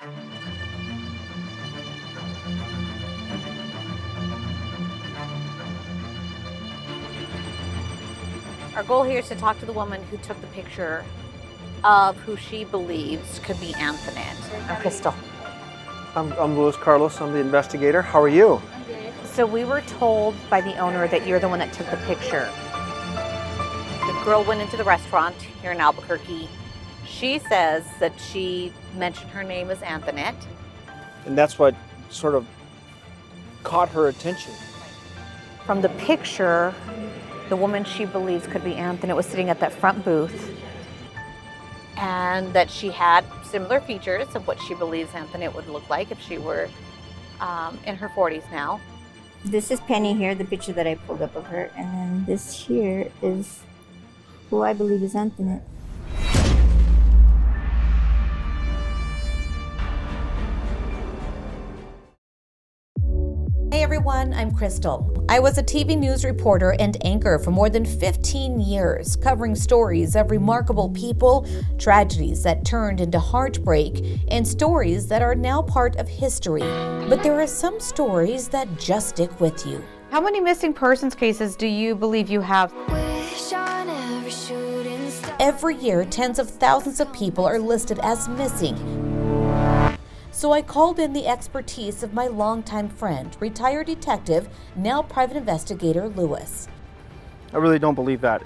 Our goal here is to talk to the woman who took the picture of who she believes could be Anthonette. I'm Crystal. I'm Luis Carlos. I'm the investigator. How are you? I'm good. So we were told by the owner that you're the one that took the picture. The girl went into the restaurant here in Albuquerque. She says that she mentioned her name as Anthonette. And that's what sort of caught her attention. From the picture, the woman she believes could be Anthonette was sitting at that front booth, and that she had similar features of what she believes Anthonette would look like if she were in her 40s now. This is Penny here, the picture that I pulled up of her, and then this here is who I believe is Anthonette. Hey everyone, I'm Crystal. I was a TV news reporter and anchor for more than 15 years, covering stories of remarkable people, tragedies that turned into heartbreak, and stories that are now part of history. But there are some stories that just stick with you. How many missing persons cases do you believe you have? Every year, tens of thousands of people are listed as missing. So I called in the expertise of my longtime friend, retired detective, now private investigator Luis. I really don't believe that.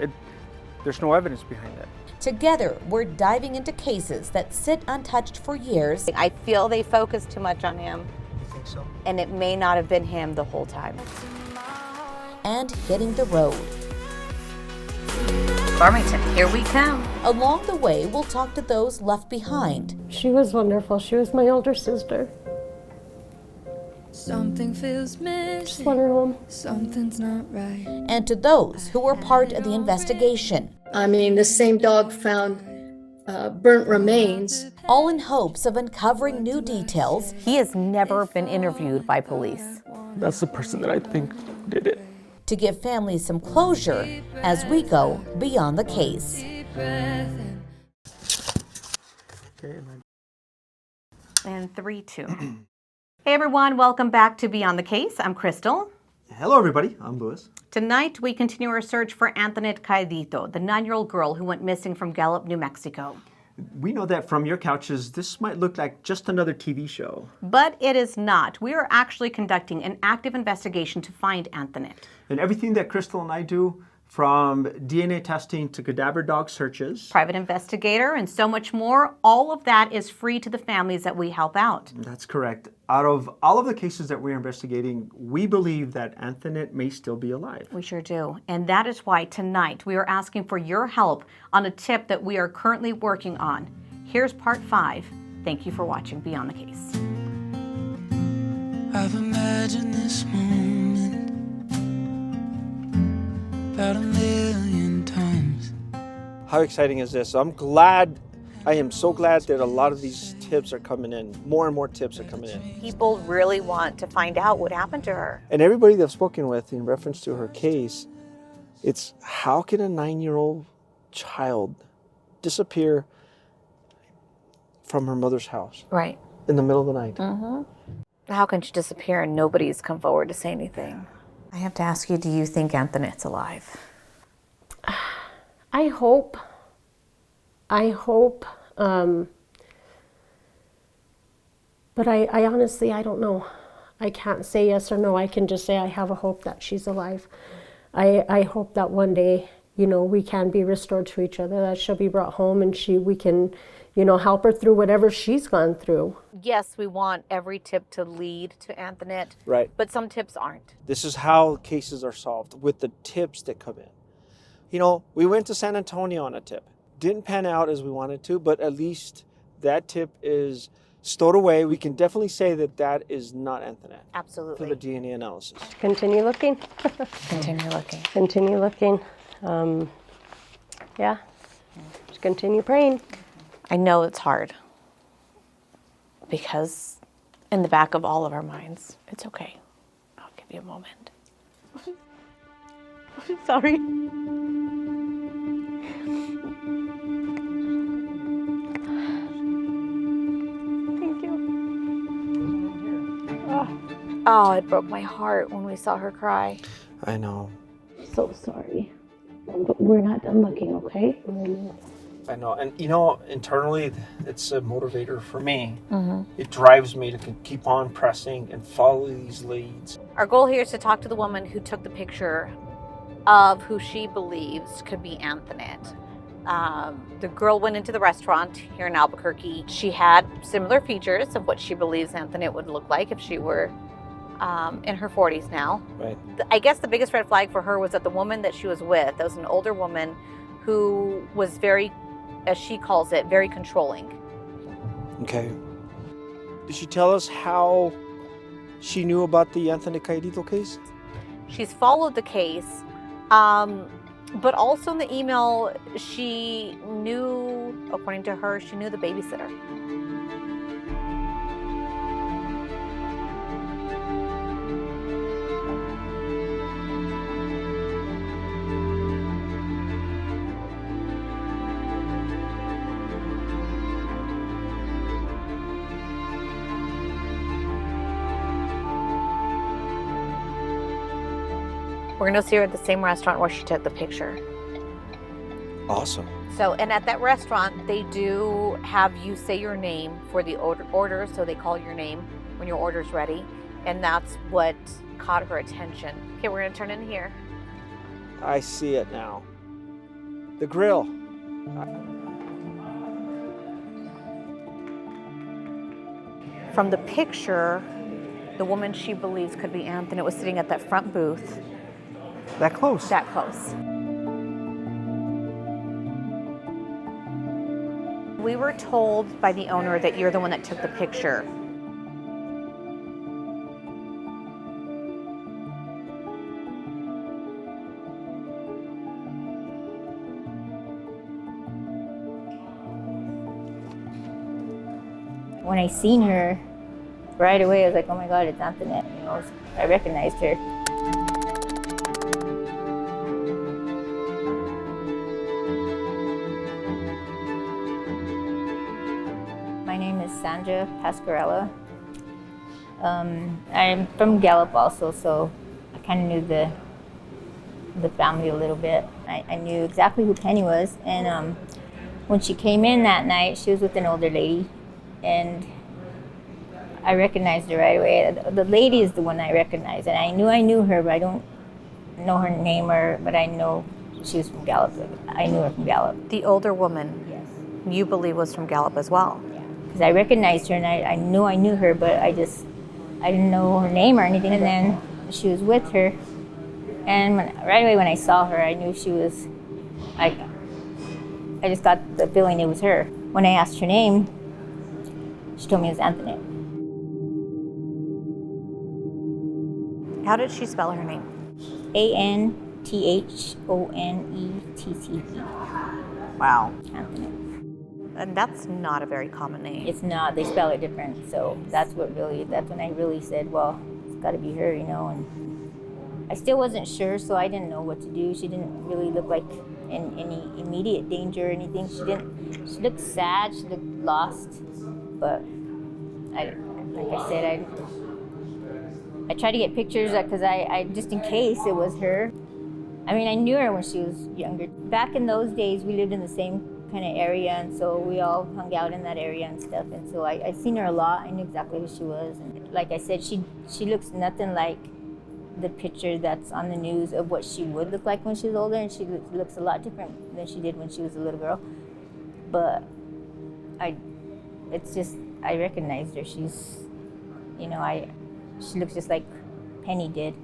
There's no evidence behind that. Together, we're diving into cases that sit untouched for years. I feel they focus too much on him. You think so? And it may not have been him the whole time. And hitting the road. Farmington, here we come. Along the way, we'll talk to those left behind. She was wonderful. She was my older sister. Something feels missing. Just want her home. Something's not right. And to those who were part of the investigation. I mean, the same dog found burnt remains. All in hopes of uncovering new details. He has never been interviewed by police. That's the person that I think did it. To give families some closure as we go beyond the case. Okay. And 3, 2. Hey everyone, welcome back to Beyond the Case. I'm Crystal. Hello, everybody. I'm Luis. Tonight, we continue our search for Anthonette Cayedito, the 9-year-old girl who went missing from Gallup, New Mexico. We know that from your couches, this might look like just another TV show. But it is not. We are actually conducting an active investigation to find Anthonette. And everything that Crystal and I do, from DNA testing to cadaver dog searches, Private investigator, and so much more, all of that is free to the families that we help out. That's correct. Out of all of the cases that we're investigating, we believe that Anthonette may still be alive. We sure do. And that is why tonight we are asking for your help on a tip that we are currently working on. Here's part 5. Thank you for watching Beyond the Case. I've imagined this moment about 1,000,000 times. How exciting is this? I am so glad that a lot of these tips are coming in. More and more tips are coming in. People really want to find out what happened to her. And everybody that I've spoken with in reference to her case, it's how can a 9-year-old child disappear from her mother's house? Right. In the middle of the night. Mm-hmm. How can she disappear and nobody's come forward to say anything? I have to ask you, do you think Anthonette's alive? I hope. But I honestly, I don't know. I can't say yes or no. I can just say I have a hope that she's alive. I hope that one day, we can be restored to each other, that she'll be brought home and we can, help her through whatever she's gone through. Yes, we want every tip to lead to Anthonette. Right. But some tips aren't. This is how cases are solved, with the tips that come in. We went to San Antonio on a tip. Didn't pan out as we wanted to, but at least that tip is stowed away. We can definitely say that is not Anthonette. Absolutely. For the DNA analysis. Continue looking. Continue looking. Continue looking. Yeah. Just continue praying. I know it's hard because in the back of all of our minds, it's okay. I'll give you a moment. Sorry. Thank you. Oh, it broke my heart when we saw her cry. I know. So sorry. But we're not done looking, okay? I know. And, internally, it's a motivator for me. It drives me to keep on pressing and follow these leads. Our goal here is to talk to the woman who took the picture of who she believes could be Anthonette. The girl went into the restaurant here in Albuquerque. She had similar features of what she believes Anthonette would look like if she were in her 40s now. Right. I guess the biggest red flag for her was that the woman that she was with, that was an older woman who was very, as she calls it, very controlling. Okay. Did she tell us how she knew about the Anthonette Cayedito case? She's followed the case, but also in the email, she knew, according to her, she knew the babysitter. We're gonna see her at the same restaurant where she took the picture. Awesome. So, and at that restaurant, they do have you say your name for the order, so they call your name when your order's ready, and that's what caught her attention. Okay, we're gonna turn in here. I see it now. The grill. From the picture, the woman she believes could be Anthonette was sitting at that front booth. That close. That close. We were told by the owner that you're the one that took the picture. When I seen her, right away I was like, oh my God, it's Anthonette. I recognized her. My name is Sandra Pascarella. I'm from Gallup also, so I kind of knew the family a little bit. I knew exactly who Penny was, and when she came in that night, she was with an older lady, and I recognized her right away. The lady is the one I recognized, and I knew her, but I don't know her name, but I know she was from Gallup. I knew her from Gallup. The older woman, Yes. you believe was from Gallup as well. Because I recognized her, and I knew her, but I didn't know her name or anything. And then she was with her, and right away when I saw her, I knew she was. I just got the feeling it was her. When I asked her name, she told me it was Anthonette. How did she spell her name? Anthonette. Wow. Anthonette. And that's not a very common name. It's not. They spell it different. So that's when I really said, well, it's got to be her, And I still wasn't sure, so I didn't know what to do. She didn't really look like in any immediate danger or anything. She looked sad. She looked lost. But like I said, I tried to get pictures because I just in case it was her. I mean, I knew her when she was younger. Back in those days, we lived in the same kind of area, and so we all hung out in that area and stuff. And so I seen her a lot. I knew exactly who she was. And like I said, she looks nothing like the picture that's on the news of what she would look like when she was older, and she looks a lot different than she did when she was a little girl. But I recognized her. She's, she looks just like Penny did.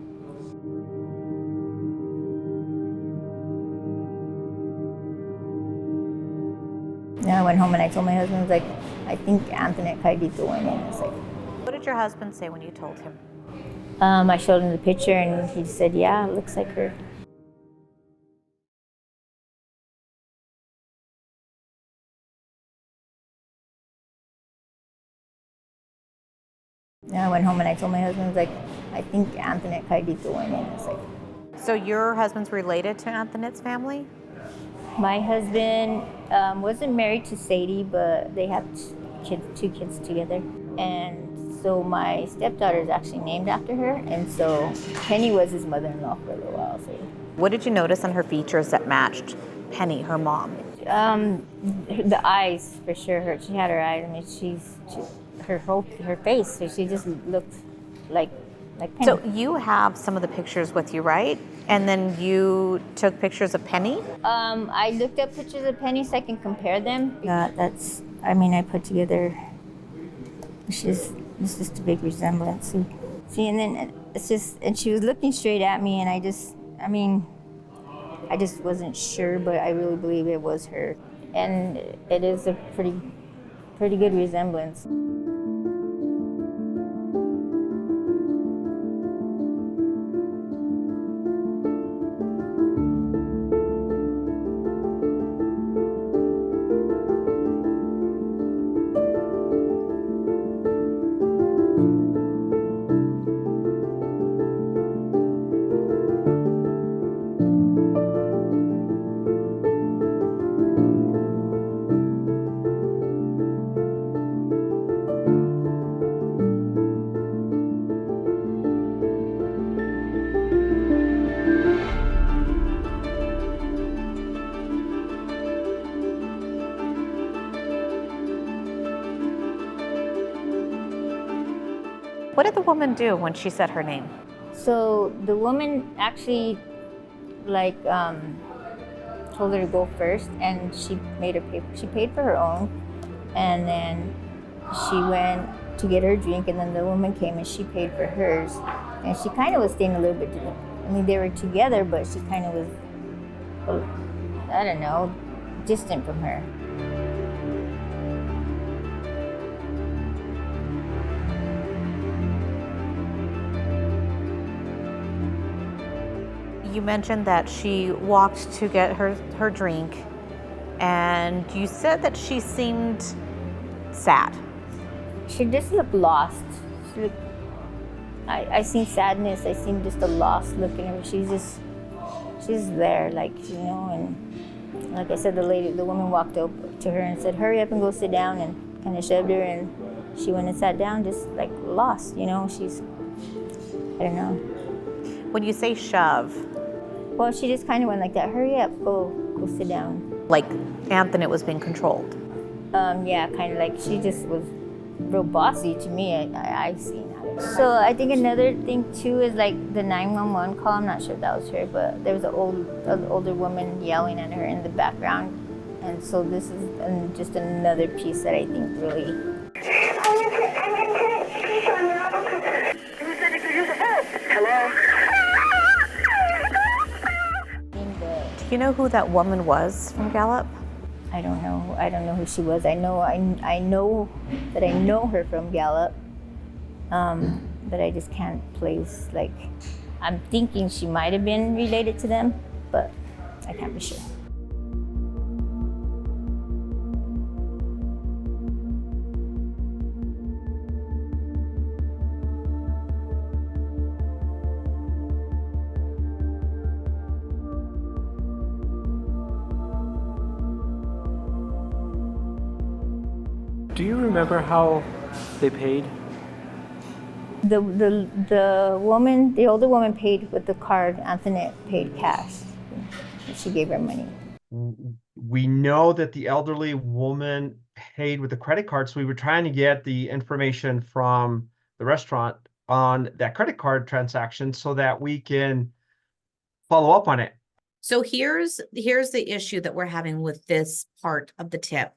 Then I went home and I told my husband, I was like, I think Anthonette Cayedito went in. I was like, What did your husband say when you told him? I showed him the picture and he said, yeah, it looks like her. Then I went home and I told my husband, I was like, I think Anthonette Cayedito went in. I was like, So your husband's related to Anthonette's family? my husband wasn't married to Sadie, but they have two kids together. And So my stepdaughter is actually named after her, and so Penny was his mother-in-law for a little while. So. What did you notice on her features that matched Penny, her mom? The eyes, for sure. She had her eyes. I mean, her face. So she just looked like Penny. So you have some of the pictures with you, right? And then you took pictures of Penny? I looked up pictures of Penny so I can compare them. Yeah, I put together. It's just a big resemblance. See, and then and she was looking straight at me, and I just wasn't sure, but I really believe it was her. And it is a pretty good resemblance. What did the woman do when she said her name? So the woman actually told her to go first, and she made her pay. She paid for her own, and then she went to get her drink, and then the woman came and she paid for hers, and she kind of was staying a little bit. I mean, they were together, but she kind of was, I don't know, distant from her. You mentioned that she walked to get her drink, and you said that she seemed sad. She just looked lost. I seen sadness. I seen just a lost look in her. She's there, and like I said, the woman walked up to her and said, "Hurry up and go sit down," and kind of shoved her, and she went and sat down, just like lost. She's, I don't know. When you say shove, well, she just kind of went like that. Hurry up, go sit down. Like Anthonette was being controlled. Yeah, kind of like she just was real bossy to me. I seen that. So I think another thing too is like the 911 call. I'm not sure if that was her, but there was an older woman yelling at her in the background, and so this is just another piece that I think really. Hello. Do you know who that woman was from Gallup? I don't know. I don't know who she was. I know that I know her from Gallup, but I just can't place. I'm thinking she might have been related to them, but I can't be sure. Do you remember how they paid? The woman, the older woman, paid with the card. Anthonette paid cash. She gave her money. We know that the elderly woman paid with a credit card, so we were trying to get the information from the restaurant on that credit card transaction so that we can follow up on it. So here's the issue that we're having with this part of the tip,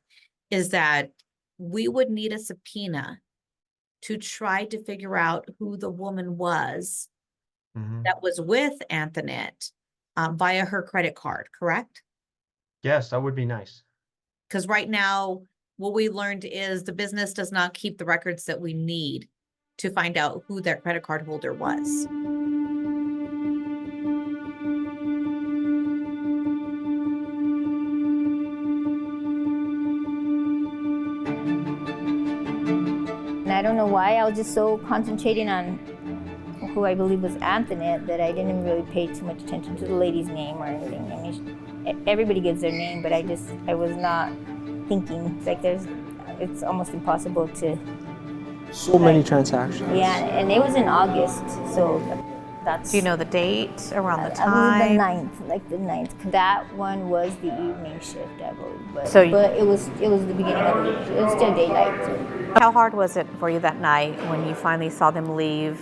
is that we would need a subpoena to try to figure out who the woman was that was with Anthonette via her credit card, correct? Yes, that would be nice. Because right now, what we learned is the business does not keep the records that we need to find out who that credit card holder was. And I don't know why I was just so concentrating on who I believe was Anthonette that I didn't really pay too much attention to the lady's name or anything. I mean, everybody gives their name, but I was not thinking. It's almost impossible to So many transactions. Yeah, and it was in August, so that's. Do you know the date, around the I believe time? the 9th, like the 9th. That one was the evening shift, I believe. But, So but it was the beginning of the evening. It was still daylight. So. How hard was it for you that night when you finally saw them leave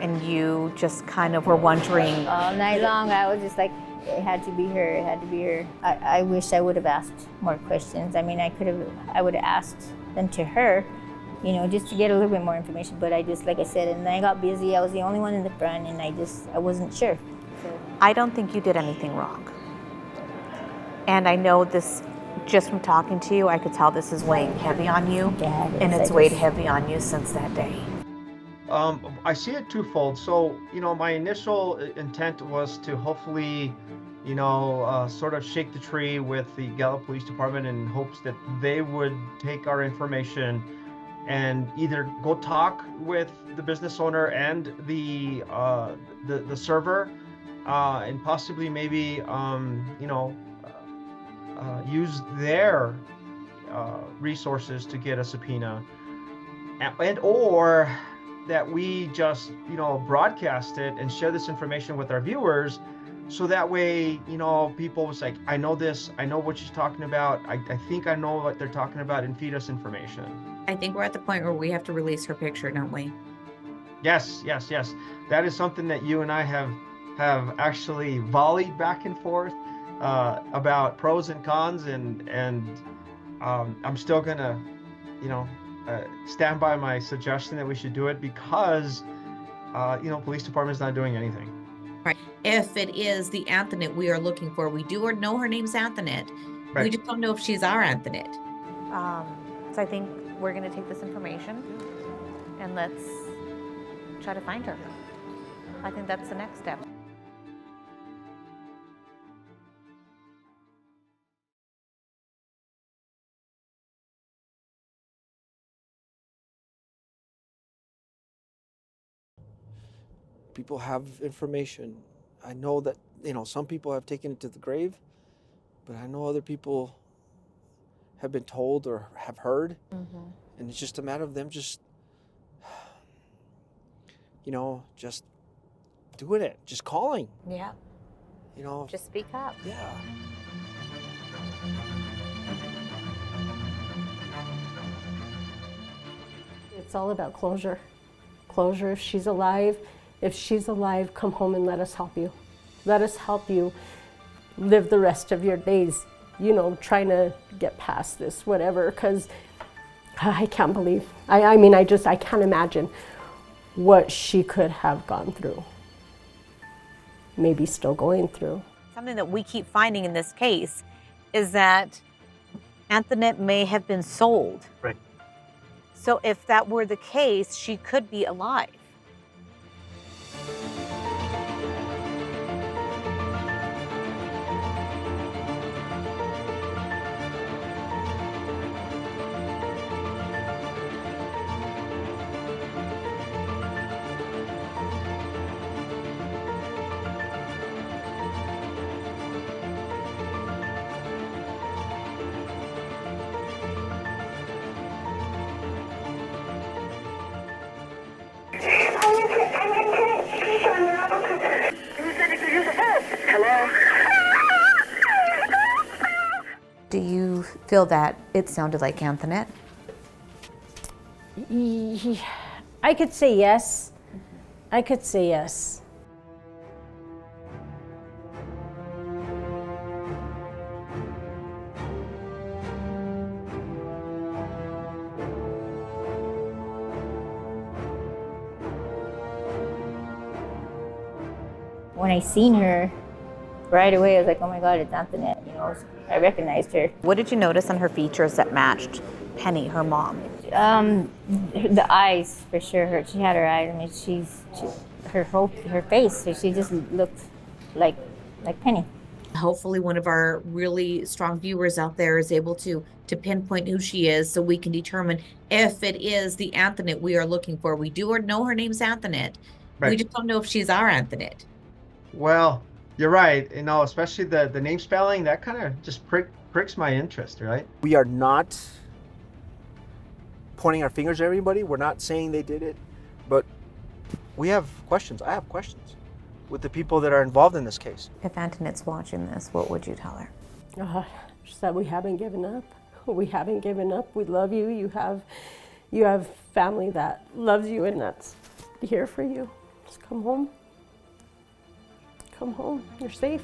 and you just kind of were wondering? All night long, I was just like, it had to be her. It had to be her. I wish I would have asked more questions. I mean, I would have asked them to her, you know, just to get a little bit more information. But I just, like I said, and I got busy. I was the only one in the front, and I wasn't sure. So. I don't think you did anything wrong. And I know this, just from talking to you, I could tell this is weighing heavy on you. Yeah, and it's weighed heavy on you since that day. I see it twofold. So, you know, my initial intent was to hopefully, you know, sort of shake the tree with the Gallup Police Department in hopes that they would take our information and either go talk with the business owner and the server, and possibly maybe, you know, use their resources to get a subpoena, and or that we just, you know, broadcast it and share this information with our viewers, so that way, you know, people was like, I know this, I know what she's talking about, I think I know what they're talking about, and feed us information. I think we're at the point where we have to release her picture, don't we? Yes. That is something that you and I have actually volleyed back and forth about pros and cons, and I'm still gonna, you know, stand by my suggestion that we should do it because, you know, police department's not doing anything. Right. If it is the Anthonette we are looking for, we do know her name's Anthonette. Right. We just don't know if she's our Anthonette. So I think we're going to take this information and let's try to find her. I think that's the next step. People have information. I know that, you know, some people have taken it to the grave, but I know other people have been told or have heard, and it's just a matter of them just, you know, just doing it, just calling. Yeah. You know, just speak up. Yeah. It's all about closure. Closure. If she's alive, come home and let us help you. Let us help you live the rest of your days, you know, trying to get past this, whatever, because I can't believe, I mean, I can't imagine what she could have gone through. Maybe still going through. Something that we keep finding in this case is that Anthonette may have been sold. Right. So if that were the case, she could be alive. Do you feel that it sounded like Anthonette? I could say yes. I could say yes. When I seen her, right away I was like, oh my God, it's Anthonette. You know, I recognized her. What did you notice on her features that matched Penny, her mom? The eyes, for sure. She had her eyes. I mean, her face. So she just looked like Penny. Hopefully, one of our really strong viewers out there is able to pinpoint who she is, so we can determine if it is the Anthonette we are looking for. We do know her name's Anthonette. Right. We just don't know if she's our Anthonette. Well, you're right. You know, especially the name spelling, that kind of just pricks my interest, right? We are not pointing our fingers at everybody. We're not saying they did it, but we have questions. I have questions with the people that are involved in this case. If Anthonette's watching this, what would you tell her? Just that we haven't given up. We haven't given up. We love you. You have family that loves you and that's here for you. Just come home. Come home. You're safe.